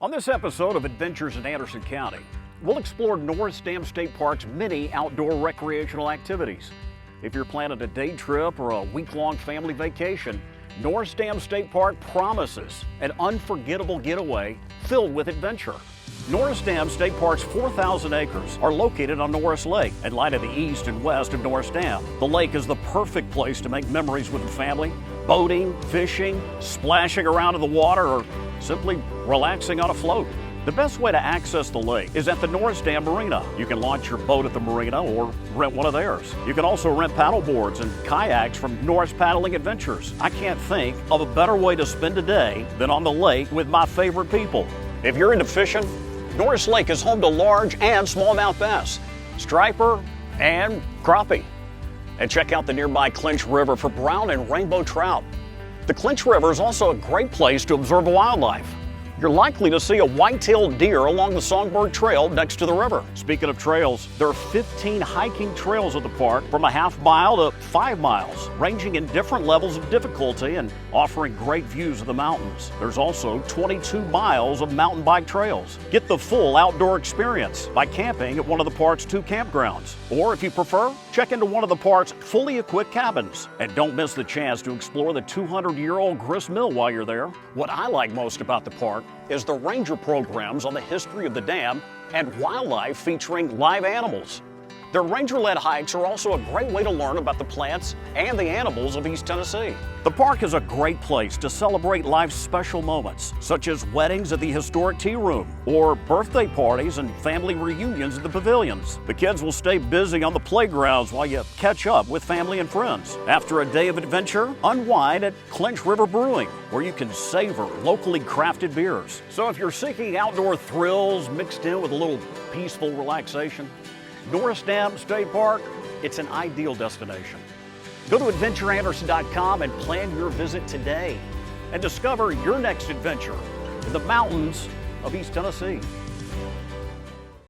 On this episode of Adventures in Anderson County, we'll explore Norris Dam State Park's many outdoor recreational activities. If you're planning a day trip or a week-long family vacation, Norris Dam State Park promises an unforgettable getaway filled with adventure. Norris Dam State Park's 4,000 acres are located on Norris Lake and lie to the east and west of Norris Dam. The lake is the perfect place to make memories with the family, boating, fishing, splashing around in the water, or simply relaxing on a float. The best way to access the lake is at the Norris Dam Marina. You can launch your boat at the marina or rent one of theirs. You can also rent paddle boards and kayaks from Norris Paddling Adventures. I can't think of a better way to spend a day than on the lake with my favorite people. If you're into fishing, Norris Lake is home to large and smallmouth bass, striper, and crappie. And check out the nearby Clinch River for brown and rainbow trout. The Clinch River is also a great place to observe wildlife. You're likely to see a white-tailed deer along the Songbird Trail next to the river. Speaking of trails, there are 15 hiking trails at the park from a half mile to 5 miles, ranging in different levels of difficulty and offering great views of the mountains. There's also 22 miles of mountain bike trails. Get the full outdoor experience by camping at one of the park's 2 campgrounds. Or if you prefer, check into one of the park's fully equipped cabins. And don't miss the chance to explore the 200-year-old grist mill while you're there. What I like most about the park is the ranger programs on the history of the dam and wildlife featuring live animals. Their ranger-led hikes are also a great way to learn about the plants and the animals of East Tennessee. The park is a great place to celebrate life's special moments, such as weddings at the historic tea room or birthday parties and family reunions at the pavilions. The kids will stay busy on the playgrounds while you catch up with family and friends. After a day of adventure, unwind at Clinch River Brewing, where you can savor locally crafted beers. So if you're seeking outdoor thrills mixed in with a little peaceful relaxation, Norris Dam State Park, it's an ideal destination. Go to adventureanderson.com and plan your visit today and discover your next adventure in the mountains of East Tennessee.